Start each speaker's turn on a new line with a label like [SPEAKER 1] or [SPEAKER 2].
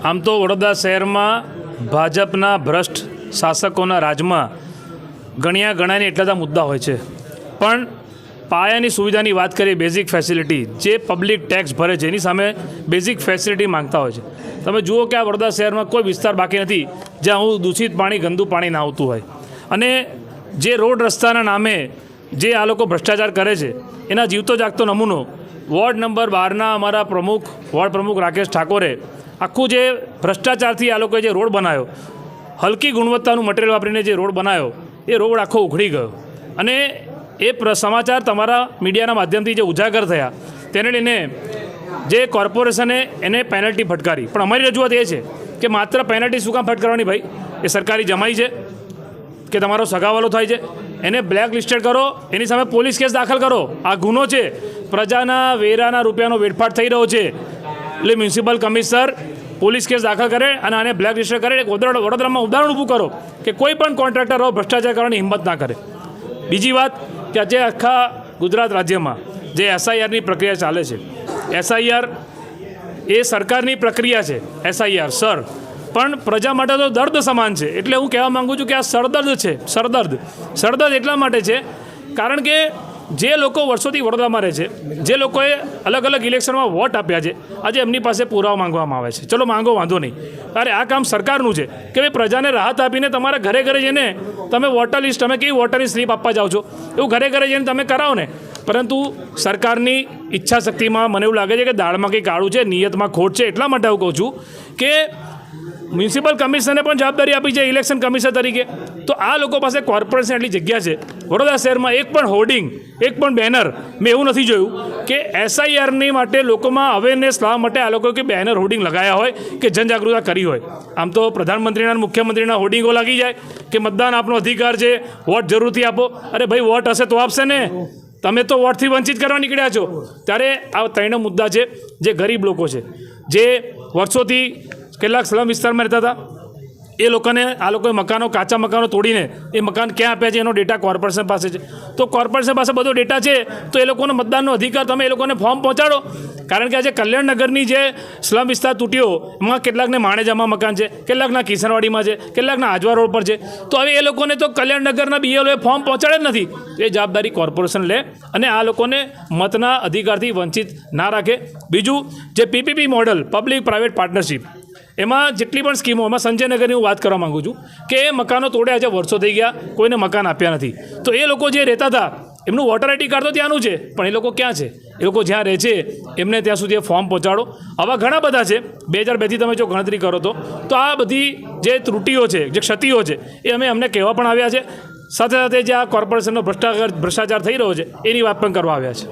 [SPEAKER 1] આમ તો વડોદરા શહેરમાં ભાજપના ભ્રષ્ટ શાસકોના રાજમાં ગણ્યાને એટલા બધા મુદ્દા હોય છે, પણ પાયાની સુવિધાની વાત કરીએ, બેઝિક ફેસિલિટી જે પબ્લિક ટેક્સ ભરે છે એની સામે બેઝિક ફેસિલિટી માંગતા હોય છે. તમે જુઓ કે આ વડોદરા શહેરમાં કોઈ વિસ્તાર બાકી નથી જ્યાં હું દૂષિત પાણી, ગંદુ પાણી ના આવતું હોય. અને જે રોડ રસ્તાના નામે જે આ લોકો ભ્રષ્ટાચાર કરે છે એના જીવતો જાગતો નમૂનો વોર્ડ નંબર 12ના અમારા વોર્ડ પ્રમુખ રાકેશ ઠાકોરે આખું જે ભ્રષ્ટાચારથી આ લોકોએ જે રોડ બનાવ્યો, હલકી ગુણવત્તાનું મટીરિયલ વાપરીને જે રોડ બનાવ્યો, એ રોડ આખો ઉખડી ગયો. અને એ સમાચાર તમારા મીડિયાના માધ્યમથી જે ઉજાગર થયા તેને લઈને જે કોર્પોરેશને એને પેનલ્ટી ફટકારી. પણ અમારી રજૂઆત એ છે કે માત્ર પેનલ્ટી શું કામ ફટકારવાની ભાઈ? એ સરકારી જમાઈ છે કે તમારો સગાવાલો થાય છે? એને બ્લેક લિસ્ટેડ કરો, એની સામે પોલીસ કેસ દાખલ કરો. આ ગુનો છે, પ્રજાના વેરાના રૂપિયાનો વેડફાટ થઈ રહ્યો છે. એટલે મ્યુનિસિપલ કમિશનર પોલીસ કેસ દાખલ કરે અને આને બ્લેક લિસ્ટેડ કરે. એક વડોદરામાં ઉદાહરણ ઊભું કરો કે કોઈ પણ કોન્ટ્રાક્ટર ભ્રષ્ટાચાર કરવાની હિંમત ના કરે. બીજી વાત કે આજે આખા ગુજરાત રાજ્યમાં જે SIRની પ્રક્રિયા ચાલે છે, SIR એ સરકારની પ્રક્રિયા છે. SIR સર, પણ પ્રજા માટે તો દર્દ સમાન છે. એટલે હું કહેવા માગું છું કે આ સરદર્દ છે. સરદર્દ એટલા માટે છે કારણ કે જે લોકો વર્ષોથી વડોદરામાં રહે છે, જે લોકોએ અલગ અલગ ઇલેક્શનમાં વોટ આપ્યા છે, આજે એમની પાસે પુરાવા માંગવામાં આવે છે. ચલો માંગો, વાંધો નહીં. અરે આ કામ સરકારનું છે કે ભાઈ પ્રજાને રાહત આપીને તમારા ઘરે ઘરે જઈને તમે વોટર લિસ્ટ, તમે કેવી વોટરની સ્લીપ આપવા જાઓ છો એવું ઘરે ઘરે જઈને તમે કરાવો ને. પરંતુ સરકારની ઈચ્છા શક્તિમાં મને એવું લાગે છે કે દાળમાં કંઈ કાળું છે, નિયતમાં ખોટ છે. એટલા માટે હું કહું છું કે મ્યુનિસિપલ કમિશનરને પણ જવાબદારી આપી છે ઇલેક્શન કમિશનર તરીકે. તો આ લોકો પાસે કોર્પોરેશન એટલી જગ્યા છે, વડોદરા શહેરમાં એક પણ હોર્ડિંગ, એક પણ બેનર મેં એવું નથી જોયું કે SIRની માટે લોકોમાં અવેરનેસ લાવવા માટે આ લોકો કે બેનર હોર્ડિંગ લગાવ્યા હોય કે જનજાગૃતતા કરી હોય. આમ તો પ્રધાનમંત્રીના, મુખ્યમંત્રીના હોર્ડિંગો લાગી જાય કે મતદાન આપનો અધિકાર છે, વોટ જરૂરથી આપો. અરે ભાઈ, વોટ હશે તો આપશે ને. તમે તો વોટથી વંચિત કરવા નીકળ્યા છો. ત્યારે આ ત્રણ મુદ્દા છે. જે ગરીબ લોકો છે, જે વર્ષોથી કેટલાક સ્લમ વિસ્તારમાં રહેતા હતા, એ લોકોને આ લોકોએ મકાનો, કાચા મકાનો તોડીને એ મકાન ક્યાં આપ્યા છે એનો ડેટા કોર્પોરેશન પાસે છે. તો કોર્પોરેશન પાસે બધો ડેટા છે, તો એ લોકોનો મતદાનનો અધિકાર, તમે એ લોકોને ફોર્મ પહોંચાડો. કારણ કે આજે કલ્યાણનગરની જે સ્લમ વિસ્તાર તૂટ્યો એમાં કેટલાકને માણેજામાં મકાન છે, કેટલાકના કિશનવાડીમાં છે, કેટલાકના આજવા રોડ પર છે. તો હવે એ લોકોને તો કલ્યાણનગરના BLOએ ફોર્મ પહોંચાડે જ નથી. એ જવાબદારી કોર્પોરેશન લે અને આ લોકોને મતના અધિકારથી વંચિત ના રાખે. બીજું, જે PPP model, public private partnership, એમાં જેટલી પણ સ્કીમો, એમાં સંજયનગરની હું વાત કરવા માગું છું કે એ મકાનો તોડ્યા છે, વર્ષો થઈ ગયા, કોઈને મકાન આપ્યા નથી. તો એ લોકો જે રહેતા હતા એમનું વોટર ID કાર્ડ તો ત્યાંનું છે, પણ એ લોકો ક્યાં છે? એ લોકો જ્યાં રહે છે એમને ત્યાં સુધી ફોર્મ પહોંચાડો. આવા ઘણા બધા છે. 2002થી તમે જો ગણતરી કરો તો આ બધી જે ત્રુટીઓ છે, જે ક્ષતિઓ છે, એ અમને કહેવા પણ આવ્યા છે. સાથે સાથે જે આ કોર્પોરેશનનો ભ્રષ્ટાચાર થઈ રહ્યો છે એની વાત પણ કરવા આવ્યા છે.